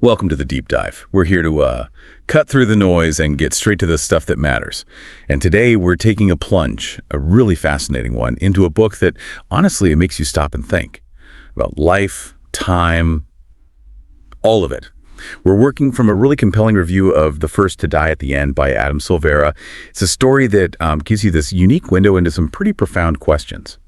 Welcome to the Deep Dive. We're here to cut through the noise and get straight to the stuff that matters. And today we're taking a plunge, a really fascinating one, into a book that, honestly, it makes you stop and think about life, time, all of it. We're working from a really compelling review of The First to Die at the End by Adam Silvera. It's a story that gives you this unique window into some pretty profound questions.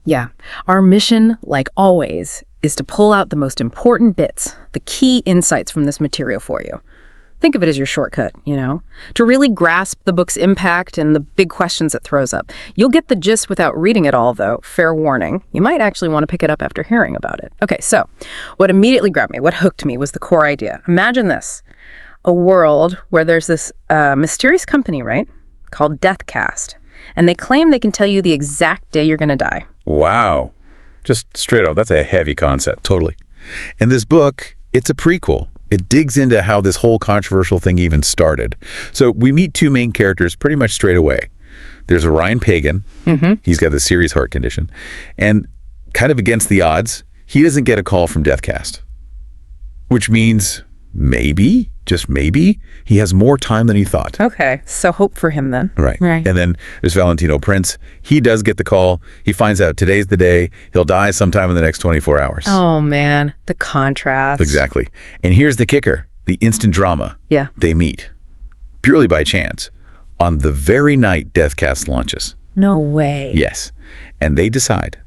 Yeah. Our mission, like always, is to pull out the most important bits, the key insights from this material for you. Think of it as your shortcut, to really grasp the book's impact and the big questions it throws up. You'll get the gist without reading it all, though. Fair warning. You might actually want to pick it up after hearing about it. Okay, so what immediately grabbed me, what hooked me, was the core idea. Imagine this, a world where there's this mysterious company, right, called Deathcast, and they claim they can tell you the exact day you're going to die. Wow. Just straight up, that's a heavy concept. Totally. And this book, it's a prequel. It digs into how this whole controversial thing even started. So we meet two main characters pretty much straight away. There's Orion Pagan. He's got a serious heart condition. And kind of against the odds, he doesn't get a call from Deathcast. Which means maybe, just maybe, he has more time than he thought. Okay, so hope for him then. Right. And then there's Valentino. He does get the call. He finds out today's the day. He'll die sometime in the next 24 hours. Oh, man. The contrast. Exactly. And here's the kicker. The instant drama. Yeah. They meet, purely by chance, on the very night Deathcast launches. No way. Yes. And they decide.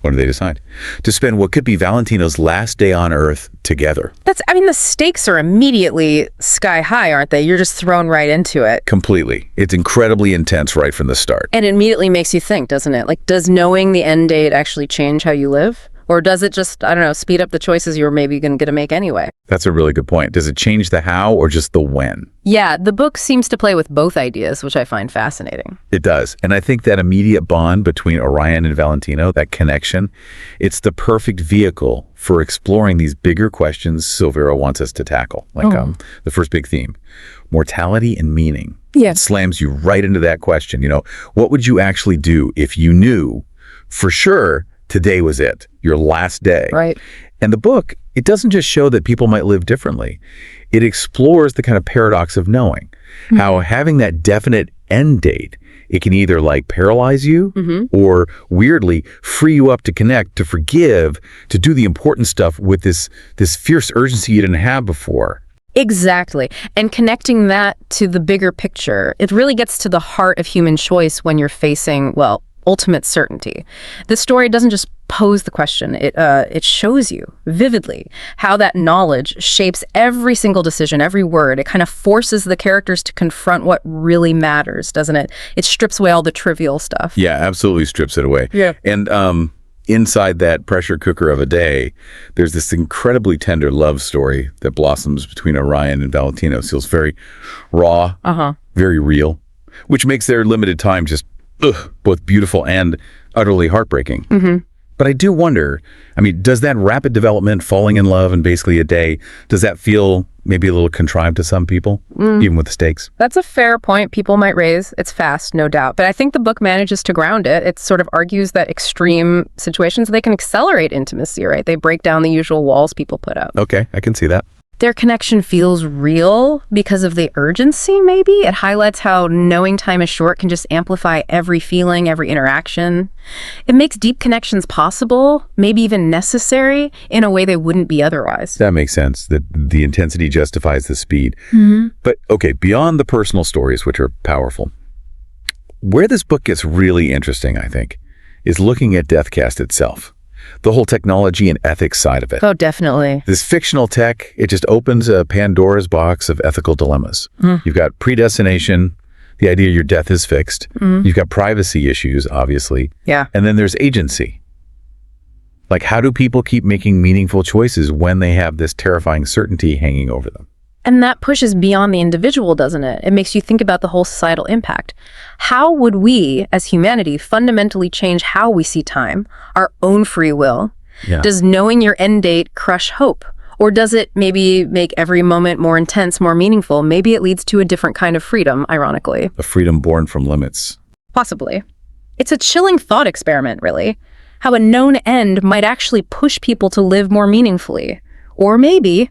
What do they decide? To spend what could be Valentino's last day on Earth together. The stakes are immediately sky high, aren't they? You're just thrown right into it. Completely. It's incredibly intense right from the start. And it immediately makes you think, doesn't it? Like, does knowing the end date actually change how you live? Or does it just, speed up the choices you were maybe going to make anyway? That's a really good point. Does it change the how or just the when? Yeah, the book seems to play with both ideas, which I find fascinating. It does. And I think that immediate bond between Orion and Valentino, that connection, it's the perfect vehicle for exploring these bigger questions Silvera wants us to tackle. Like the first big theme, mortality and meaning. Yeah. It slams you right into that question. What would you actually do if you knew for sure today was it, your last day? Right. And the book, it doesn't just show that people might live differently. It explores the kind of paradox of knowing, how having that definite end date, it can either paralyze you or weirdly free you up to connect, to forgive, to do the important stuff with this fierce urgency you didn't have before. Exactly. And connecting that to the bigger picture, it really gets to the heart of human choice when you're facing, ultimate certainty. The story doesn't just pose the question, it shows you vividly how that knowledge shapes every single decision, every word. It kind of forces the characters to confront what really matters, doesn't it? It strips away all the trivial stuff. Yeah, absolutely strips it away. Yeah. And inside that pressure cooker of a day, there's this incredibly tender love story that blossoms between Orion and Valentino. It feels very raw, very real, which makes their limited time just both beautiful and utterly heartbreaking. But I do wonder, does that rapid development, falling in love in basically a day, does that feel maybe a little contrived to some people, even with the stakes? That's a fair point people might raise. It's fast, no doubt. But I think the book manages to ground it. It sort of argues that extreme situations, they can accelerate intimacy, right? They break down the usual walls people put up. Okay, I can see that. Their connection feels real because of the urgency, maybe. It highlights how knowing time is short can just amplify every feeling, every interaction. It makes deep connections possible, maybe even necessary, in a way they wouldn't be otherwise. That makes sense, that the intensity justifies the speed. But okay, beyond the personal stories, which are powerful, where this book gets really interesting, I think, is looking at Deathcast itself. The whole technology and ethics side of it. Oh, definitely. This fictional tech, it just opens a Pandora's box of ethical dilemmas. You've got predestination, the idea your death is fixed. You've got privacy issues, obviously. Yeah. And then there's agency. How do people keep making meaningful choices when they have this terrifying certainty hanging over them? And that pushes beyond the individual, doesn't it? It makes you think about the whole societal impact. How would we, as humanity, fundamentally change how we see time, our own free will? Yeah. Does knowing your end date crush hope? Or does it maybe make every moment more intense, more meaningful? Maybe it leads to a different kind of freedom, ironically. A freedom born from limits. Possibly. It's a chilling thought experiment, really. How a known end might actually push people to live more meaningfully. Or maybe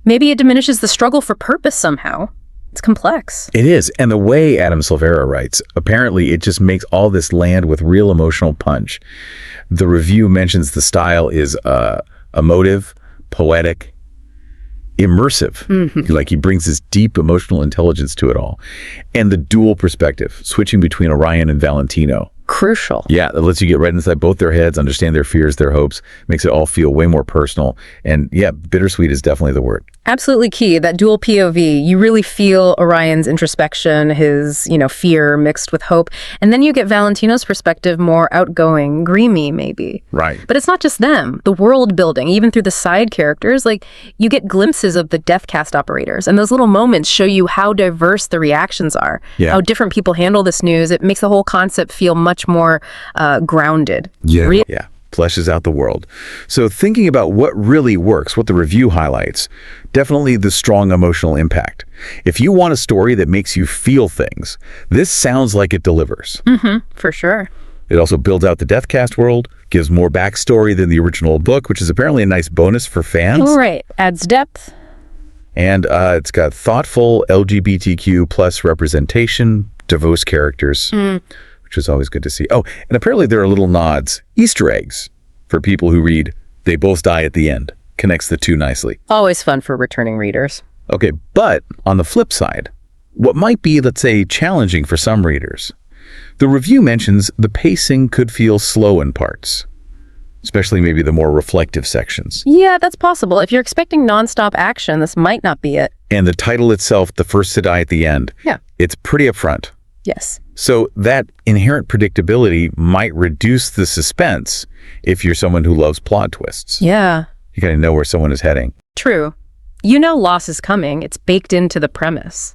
Maybe it diminishes the struggle for purpose somehow. It's complex. It is. And the way Adam Silvera writes, apparently it just makes all this land with real emotional punch. The review mentions the style is emotive, poetic, immersive. Like he brings this deep emotional intelligence to it all. And the dual perspective, switching between Orion and Valentino. Crucial. Yeah, that lets you get right inside both their heads, understand their fears, their hopes, makes it all feel way more personal. And yeah, bittersweet is definitely the word. Absolutely key. That dual POV, you really feel Orion's introspection, his, fear mixed with hope. And then you get Valentino's perspective, more outgoing, dreamy maybe. Right. But it's not just them. The world building, even through the side characters, like you get glimpses of the death cast operators. And those little moments show you how diverse the reactions are, how different people handle this news. It makes the whole concept feel much more grounded. Yeah. Fleshes out the world. So thinking about what really works, what the review highlights, definitely the strong emotional impact. If you want a story that makes you feel things, this sounds like it delivers. For sure. It also builds out the Deathcast world, gives more backstory than the original book, which is apparently a nice bonus for fans. All right. Adds depth. And it's got thoughtful LGBTQ plus representation, diverse characters, which is always good to see. Oh, and apparently there are little nods, Easter eggs, for people who read They Both Die at the End. Connects the two nicely. Always fun for returning readers. Okay, but on the flip side, what might be, let's say, challenging for some readers, the review mentions the pacing could feel slow in parts, especially maybe the more reflective sections. Yeah, that's possible. If you're expecting nonstop action, this might not be it. And the title itself, The First to Die at the End, it's pretty upfront. Yes. So that inherent predictability might reduce the suspense if you're someone who loves plot twists. Yeah. You kind of know where someone is heading. True. You know loss is coming. It's baked into the premise.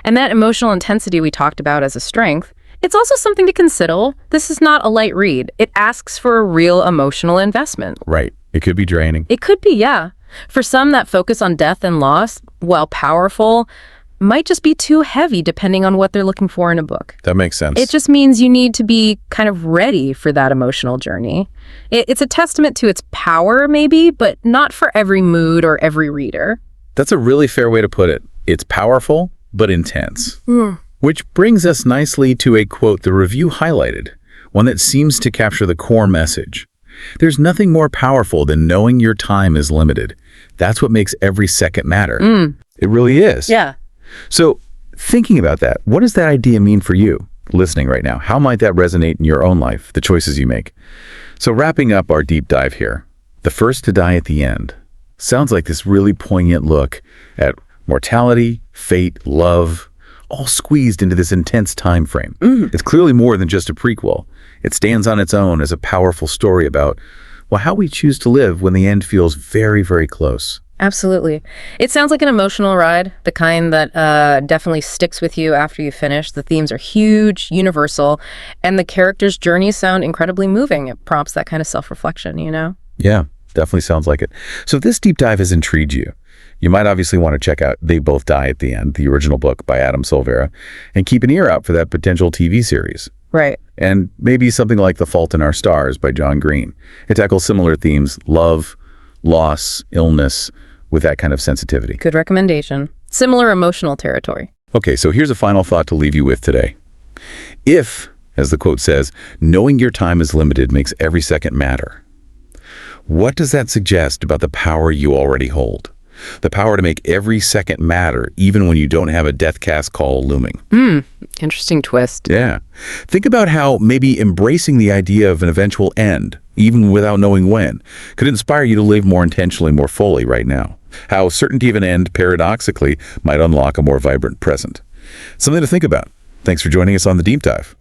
And that emotional intensity we talked about as a strength, it's also something to consider. This is not a light read. It asks for a real emotional investment. Right. It could be draining. It could be, yeah. For some, that focus on death and loss, while powerful, might just be too heavy depending on what they're looking for in a book. That makes sense. It just means you need to be kind of ready for that emotional journey. It's a testament to its power, maybe, but not for every mood or every reader. That's a really fair way to put it. It's powerful, but intense. Which brings us nicely to a quote the review highlighted, one that seems to capture the core message. There's nothing more powerful than knowing your time is limited. That's what makes every second matter. It really is. Yeah. So thinking about that, what does that idea mean for you listening right now? How might that resonate in your own life, the choices you make? So wrapping up our deep dive here, The First to Die at the End sounds like this really poignant look at mortality, fate, love, all squeezed into this intense time frame. It's clearly more than just a prequel. It stands on its own as a powerful story about, well, how we choose to live when the end feels very, very close. Absolutely. It sounds like an emotional ride, the kind that definitely sticks with you after you finish. The themes are huge, universal, and the characters' journeys sound incredibly moving. It prompts that kind of self-reflection, Yeah, definitely sounds like it. So if this deep dive has intrigued you, you might obviously want to check out They Both Die at the End, the original book by Adam Silvera, and keep an ear out for that potential TV series. Right. And maybe something like The Fault in Our Stars by John Green. It tackles similar themes, love, loss, illness, with that kind of sensitivity. Good recommendation. Similar emotional territory. Okay, so here's a final thought to leave you with today. If, as the quote says, knowing your time is limited makes every second matter, what does that suggest about the power you already hold? The power to make every second matter, even when you don't have a death cast call looming. Interesting twist. Yeah. Think about how maybe embracing the idea of an eventual end, even without knowing when, could inspire you to live more intentionally, more fully right now. How certainty of an end, paradoxically, might unlock a more vibrant present. Something to think about. Thanks for joining us on The Deep Dive.